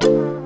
Halo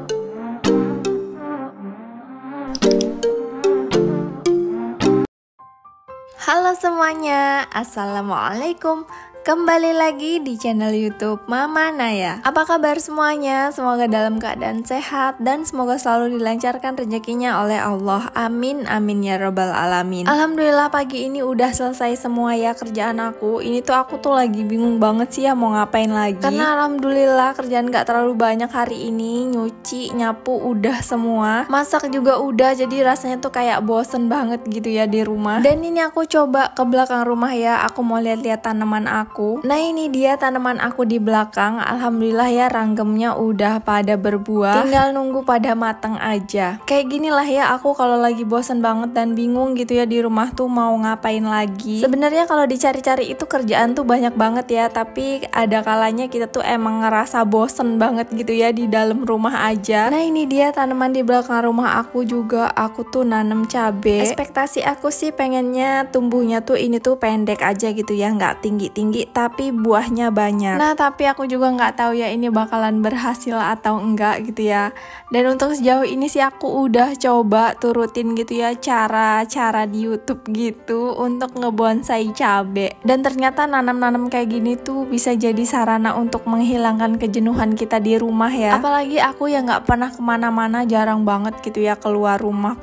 semuanya, Assalamualaikum. Kembali lagi di channel YouTube Mama Naya. Apa kabar semuanya? Semoga dalam keadaan sehat dan semoga selalu dilancarkan rezekinya oleh Allah. Amin, amin ya robbal alamin. Alhamdulillah pagi ini udah selesai semua ya kerjaan aku. Ini tuh aku tuh lagi bingung banget sih ya mau ngapain lagi. Karena alhamdulillah kerjaan gak terlalu banyak hari ini. Nyuci, nyapu udah semua. Masak juga udah, jadi rasanya tuh kayak bosen banget gitu ya di rumah. Dan ini aku coba ke belakang rumah ya. Aku mau lihat-lihat tanaman aku. Nah ini dia tanaman aku di belakang. Alhamdulillah ya ranggemnya udah pada berbuah. Tinggal nunggu pada mateng aja. Kayak gini lah ya aku kalau lagi bosen banget dan bingung gitu ya di rumah tuh mau ngapain lagi. Sebenarnya kalau dicari-cari itu kerjaan tuh banyak banget ya. Tapi ada kalanya kita tuh emang ngerasa bosen banget gitu ya di dalam rumah aja. Nah ini dia tanaman di belakang rumah aku juga. Aku tuh nanam cabe. Ekspektasi aku sih pengennya tumbuhnya tuh ini tuh pendek aja gitu ya, nggak tinggi-tinggi tapi buahnya banyak. Nah tapi aku juga nggak tahu ya ini bakalan berhasil atau enggak gitu ya. Dan untuk sejauh ini sih aku udah coba turutin gitu ya cara-cara di YouTube gitu untuk ngebonsai cabe. Dan ternyata nanam-nanam kayak gini tuh bisa jadi sarana untuk menghilangkan kejenuhan kita di rumah ya. Apalagi aku yang nggak pernah kemana-mana, jarang banget gitu ya keluar rumah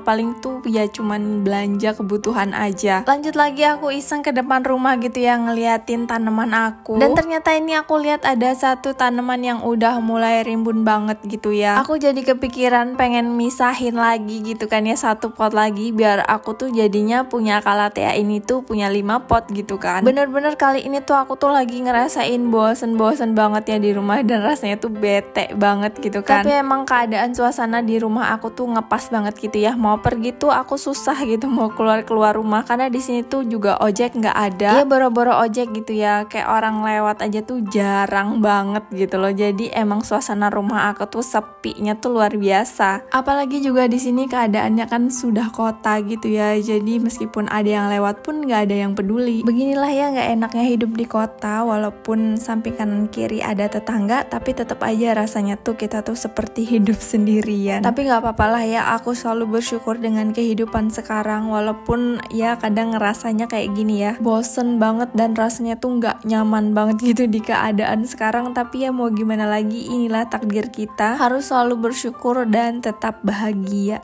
paling tuh ya cuman belanja kebutuhan aja. Lanjut lagi aku iseng ke depan rumah gitu ya ngeliatin tanaman aku. Dan ternyata ini aku lihat ada satu tanaman yang udah mulai rimbun banget gitu ya. Aku jadi kepikiran pengen misahin lagi gitu kan ya, satu pot lagi biar aku tuh jadinya punya calathea ini tuh punya 5 pot gitu kan. Bener-bener kali ini tuh aku tuh lagi ngerasain bosen banget ya di rumah dan rasanya tuh bete banget gitu kan. Tapi emang keadaan suasana di rumah aku tuh ngepas banget gitu ya. Mau pergi tuh aku susah gitu mau keluar rumah karena di sini tuh juga ojek nggak ada. Iya boro-boro ojek gitu ya, kayak orang lewat aja tuh jarang banget gitu loh. Jadi emang suasana rumah aku tuh sepinya tuh luar biasa. Apalagi juga di sini keadaannya kan sudah kota gitu ya. Jadi meskipun ada yang lewat pun nggak ada yang peduli. Beginilah ya nggak enaknya hidup di kota, walaupun samping kanan kiri ada tetangga, tapi tetap aja rasanya tuh kita tuh seperti hidup sendirian. Tapi nggak apa-apa lah ya, aku selalu bersyukur dengan kehidupan sekarang, walaupun ya kadang ngerasanya kayak gini ya, bosen banget dan rasanya tuh nggak nyaman banget gitu di keadaan sekarang. Tapi ya mau gimana lagi, inilah takdir kita, harus selalu bersyukur dan tetap bahagia.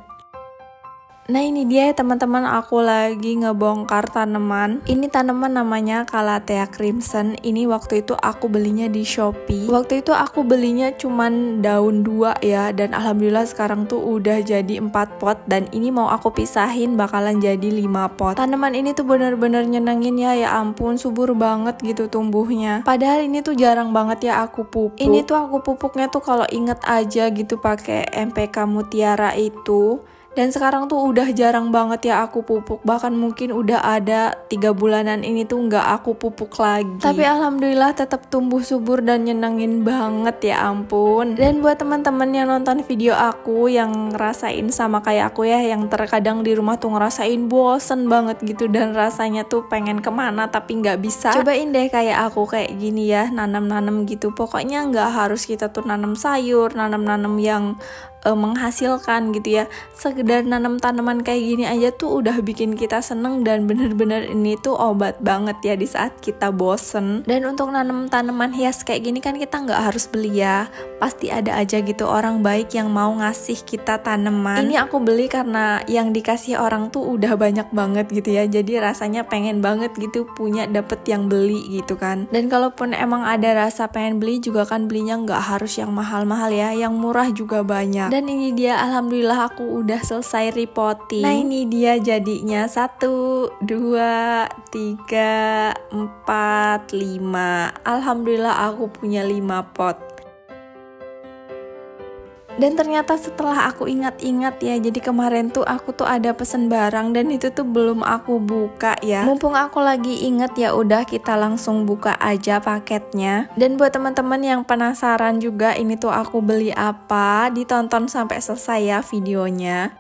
Nah ini dia ya teman-teman, aku lagi ngebongkar tanaman. Ini tanaman namanya Calathea crimson. Ini waktu itu aku belinya di Shopee. Waktu itu aku belinya cuman daun 2 ya. Dan alhamdulillah sekarang tuh udah jadi 4 pot. Dan ini mau aku pisahin bakalan jadi 5 pot. Tanaman ini tuh bener-bener nyenengin ya. Ya ampun, subur banget gitu tumbuhnya. Padahal ini tuh jarang banget ya aku pupuk. Ini tuh aku pupuknya tuh kalau inget aja gitu pakai MPK Mutiara itu. Dan sekarang tuh udah jarang banget ya aku pupuk. Bahkan mungkin udah ada 3 bulanan ini tuh nggak aku pupuk lagi. Tapi alhamdulillah tetap tumbuh subur dan nyenengin banget ya ampun. Dan buat teman-teman yang nonton video aku yang ngerasain sama kayak aku ya, yang terkadang di rumah tuh ngerasain bosen banget gitu dan rasanya tuh pengen kemana tapi nggak bisa, cobain deh kayak aku kayak gini ya, nanam-nanam gitu. Pokoknya nggak harus kita tuh nanam sayur, nanam-nanam yang menghasilkan gitu ya. Sekedar nanam tanaman kayak gini aja tuh udah bikin kita seneng dan bener-bener ini tuh obat banget ya di saat kita bosen. Dan untuk nanam tanaman hias kayak gini kan kita nggak harus beli ya, pasti ada aja gitu orang baik yang mau ngasih kita tanaman. Ini aku beli karena yang dikasih orang tuh udah banyak banget gitu ya, jadi rasanya pengen banget gitu punya dapet yang beli gitu kan. Dan kalaupun emang ada rasa pengen beli juga kan belinya nggak harus yang mahal-mahal ya, yang murah juga banyak. Dan ini dia alhamdulillah aku udah selesai repotting. Nah ini dia jadinya 1, 2, 3, 4, 5. Alhamdulillah aku punya 5 pot. Dan ternyata setelah aku ingat-ingat ya, jadi kemarin tuh aku tuh ada pesen barang dan itu tuh belum aku buka ya. Mumpung aku lagi inget ya udah kita langsung buka aja paketnya. Dan buat teman-teman yang penasaran juga ini tuh aku beli apa, ditonton sampai selesai ya videonya.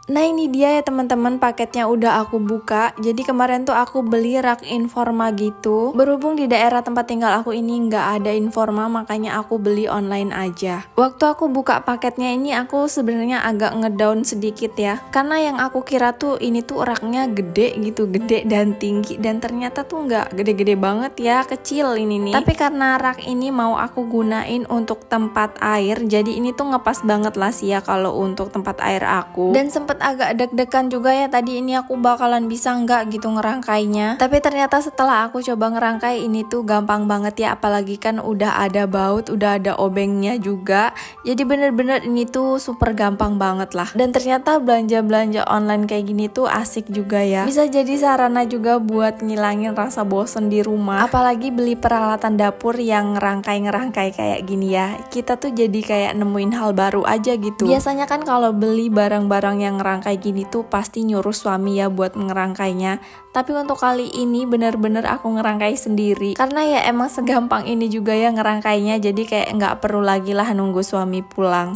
Nah ini dia ya teman-teman, paketnya udah aku buka. Jadi kemarin tuh aku beli rak Informa gitu. Berhubung di daerah tempat tinggal aku ini nggak ada Informa, makanya aku beli online aja. Waktu aku buka paketnya ini aku sebenarnya agak ngedown sedikit ya, karena yang aku kira tuh ini tuh raknya gede gitu, gede dan tinggi, dan ternyata tuh nggak gede-gede banget ya, kecil ini nih. Tapi karena rak ini mau aku gunain untuk tempat air, jadi ini tuh ngepas banget lah sih ya kalau untuk tempat air aku. Dan sempet agak deg-degan juga ya tadi ini aku bakalan bisa nggak gitu ngerangkainya. Tapi ternyata setelah aku coba ngerangkai ini tuh gampang banget ya, apalagi kan udah ada baut, udah ada obengnya juga. Jadi bener-bener ini tuh super gampang banget lah. Dan ternyata belanja-belanja online kayak gini tuh asik juga ya. Bisa jadi sarana juga buat ngilangin rasa bosen di rumah. Apalagi beli peralatan dapur yang ngerangkai-ngerangkai kayak gini ya. Kita tuh jadi kayak nemuin hal baru aja gitu. Biasanya kan kalau beli barang-barang yang ngerangkai gini tuh pasti nyuruh suami ya buat ngerangkainya. Tapi untuk kali ini bener-bener aku ngerangkai sendiri, karena ya emang segampang ini juga ya ngerangkainya. Jadi kayak nggak perlu lagi lah nunggu suami pulang.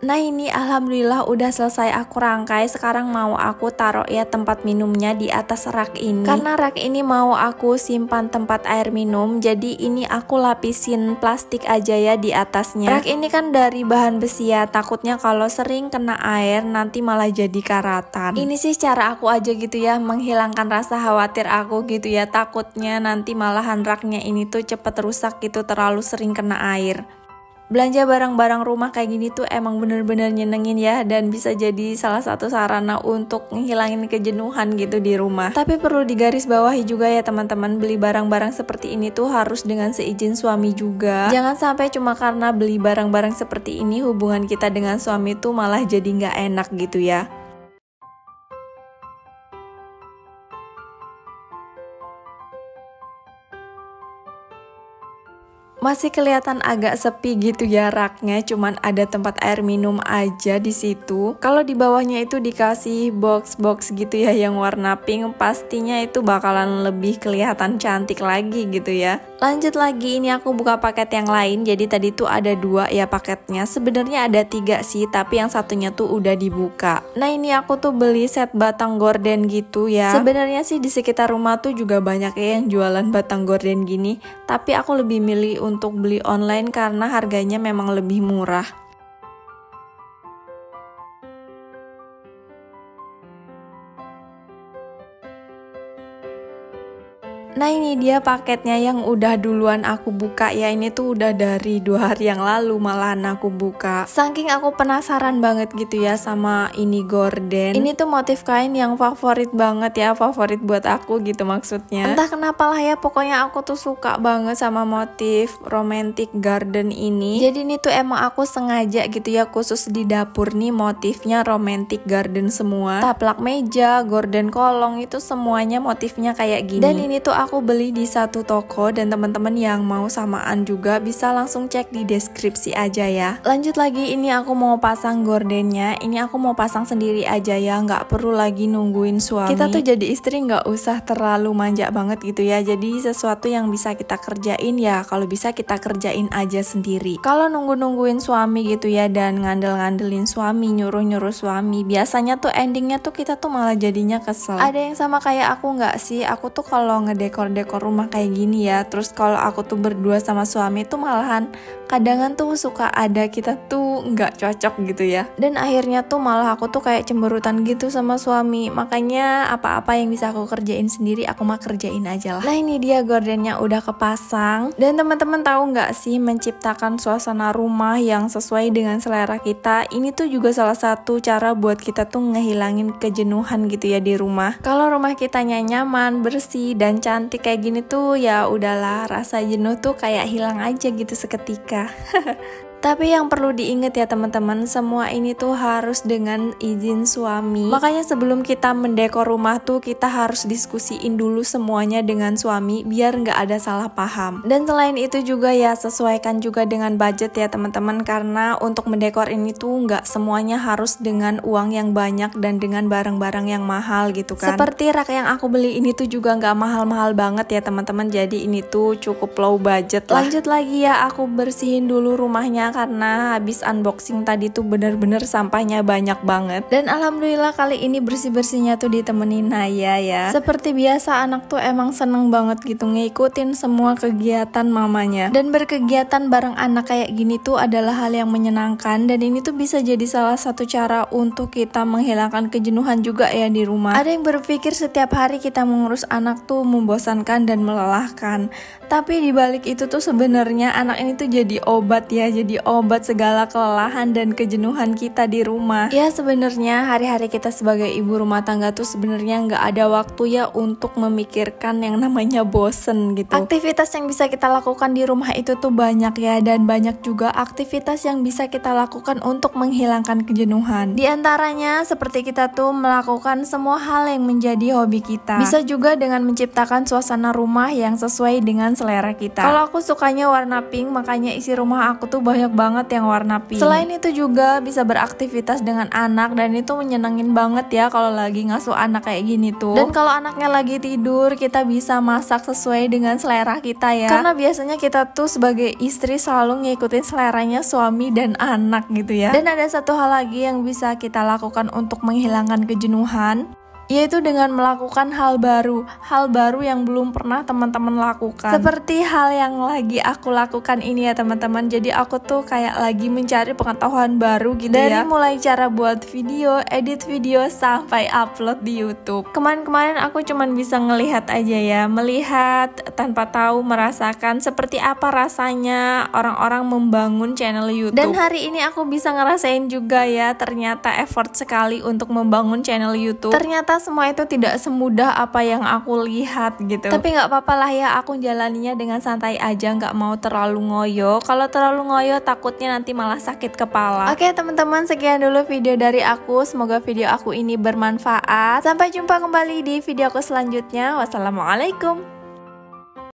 Nah ini alhamdulillah udah selesai aku rangkai. Sekarang mau aku taruh ya tempat minumnya di atas rak ini. Karena rak ini mau aku simpan tempat air minum, jadi ini aku lapisin plastik aja ya di atasnya. Rak ini kan dari bahan besi ya, takutnya kalau sering kena air nanti malah jadi karatan. Ini sih cara aku aja gitu ya, menghilangkan rasa khawatir aku gitu ya. Takutnya nanti malahan raknya ini tuh cepet rusak gitu, terlalu sering kena air. Belanja barang-barang rumah kayak gini tuh emang bener-bener nyenengin ya, dan bisa jadi salah satu sarana untuk ngilangin kejenuhan gitu di rumah. Tapi perlu digarisbawahi juga ya teman-teman, beli barang-barang seperti ini tuh harus dengan seizin suami juga. Jangan sampai cuma karena beli barang-barang seperti ini hubungan kita dengan suami tuh malah jadi nggak enak gitu ya. Masih kelihatan agak sepi gitu ya raknya, cuman ada tempat air minum aja di situ. Kalau di bawahnya itu dikasih box-box gitu ya yang warna pink, pastinya itu bakalan lebih kelihatan cantik lagi gitu ya. Lanjut lagi, ini aku buka paket yang lain. Jadi tadi tuh ada 2 ya paketnya. Sebenarnya ada 3 sih, tapi yang satunya tuh udah dibuka. Nah ini aku tuh beli set batang gorden gitu ya. Sebenarnya sih di sekitar rumah tuh juga banyak ya yang jualan batang gorden gini, tapi aku lebih milih untuk beli online karena harganya memang lebih murah. Nah ini dia paketnya yang udah duluan aku buka ya. Ini tuh udah dari 2 hari yang lalu malahan aku buka. Saking aku penasaran banget gitu ya sama ini gorden. Ini tuh motif kain yang favorit banget ya, favorit buat aku gitu maksudnya. Entah kenapa lah ya, pokoknya aku tuh suka banget sama motif romantic garden ini. Jadi ini tuh emang aku sengaja gitu ya, khusus di dapur nih motifnya romantic garden semua. Taplak meja, gorden kolong itu semuanya motifnya kayak gini. Dan ini tuh aku beli di satu toko, dan teman-teman yang mau samaan juga bisa langsung cek di deskripsi aja ya. Lanjut lagi, ini aku mau pasang gordennya. Ini aku mau pasang sendiri aja ya, nggak perlu lagi nungguin suami. Kita tuh jadi istri nggak usah terlalu manja banget gitu ya. Jadi sesuatu yang bisa kita kerjain ya, kalau bisa kita kerjain aja sendiri. Kalau nungguin suami gitu ya, dan ngandel-ngandelin suami, nyuruh-nyuruh suami, biasanya tuh endingnya tuh kita tuh malah jadinya kesel. Ada yang sama kayak aku nggak sih? Aku tuh kalau ngedekor rumah kayak gini ya, terus kalau aku tuh berdua sama suami tuh malahan kadangan tuh suka ada kita tuh nggak cocok gitu ya, dan akhirnya tuh malah aku tuh kayak cemberutan gitu sama suami. Makanya apa-apa yang bisa aku kerjain sendiri aku mah kerjain aja lah. Nah ini dia gordennya udah kepasang, dan teman-teman tahu nggak sih, menciptakan suasana rumah yang sesuai dengan selera kita ini tuh juga salah satu cara buat kita tuh ngehilangin kejenuhan gitu ya di rumah. Kalau rumah kitanya nyaman, bersih dan cantik kayak gini tuh ya udahlah, rasa jenuh tuh kayak hilang aja gitu seketika. Tapi yang perlu diingat ya teman-teman, semua ini tuh harus dengan izin suami. Makanya sebelum kita mendekor rumah tuh kita harus diskusiin dulu semuanya dengan suami biar nggak ada salah paham. Dan selain itu juga ya, sesuaikan juga dengan budget ya teman-teman, karena untuk mendekor ini tuh nggak semuanya harus dengan uang yang banyak dan dengan barang-barang yang mahal gitu kan. Seperti rak yang aku beli ini tuh juga nggak mahal-mahal banget ya teman-teman, jadi ini tuh cukup low budget lah. Lanjut lagi ya, aku bersihin dulu rumahnya karena habis unboxing tadi tuh bener-bener sampahnya banyak banget. Dan alhamdulillah kali ini bersih-bersihnya tuh ditemenin Naya ya. Seperti biasa anak tuh emang seneng banget gitu ngikutin semua kegiatan mamanya. Dan berkegiatan bareng anak kayak gini tuh adalah hal yang menyenangkan, dan ini tuh bisa jadi salah satu cara untuk kita menghilangkan kejenuhan juga ya di rumah. Ada yang berpikir setiap hari kita mengurus anak tuh membosankan dan melelahkan. Tapi dibalik itu tuh sebenarnya anak ini tuh jadi obat ya, jadi obat segala kelelahan dan kejenuhan kita di rumah. Ya sebenarnya hari-hari kita sebagai ibu rumah tangga tuh sebenarnya nggak ada waktu ya untuk memikirkan yang namanya bosen gitu. Aktivitas yang bisa kita lakukan di rumah itu tuh banyak ya, dan banyak juga aktivitas yang bisa kita lakukan untuk menghilangkan kejenuhan. Di antaranya seperti kita tuh melakukan semua hal yang menjadi hobi kita. Bisa juga dengan menciptakan suasana rumah yang sesuai dengan selera kita. Kalau aku sukanya warna pink, makanya isi rumah aku tuh banyak banget yang warna pink. Selain itu juga bisa beraktivitas dengan anak, dan itu menyenengin banget ya kalau lagi ngasuh anak kayak gini tuh. Dan kalau anaknya lagi tidur, kita bisa masak sesuai dengan selera kita ya. Karena biasanya kita tuh sebagai istri selalu ngikutin seleranya suami dan anak gitu ya. Dan ada satu hal lagi yang bisa kita lakukan untuk menghilangkan kejenuhan, yaitu dengan melakukan hal baru yang belum pernah teman-teman lakukan. Seperti hal yang lagi aku lakukan ini ya teman-teman. Jadi aku tuh kayak lagi mencari pengetahuan baru gitu ya. Dari mulai cara buat video, edit video, sampai upload di YouTube. Kemarin aku cuman bisa ngelihat aja ya, melihat tanpa tahu merasakan seperti apa rasanya orang-orang membangun channel YouTube. Dan hari ini aku bisa ngerasain juga ya, ternyata effort sekali untuk membangun channel YouTube. Ternyata semua itu tidak semudah apa yang aku lihat gitu. Tapi nggak apa-apa lah ya, aku jalaninya dengan santai aja, nggak mau terlalu ngoyo. Kalau terlalu ngoyo takutnya nanti malah sakit kepala. Oke teman-teman, sekian dulu video dari aku. Semoga video aku ini bermanfaat. Sampai jumpa kembali di video aku selanjutnya. Wassalamualaikum.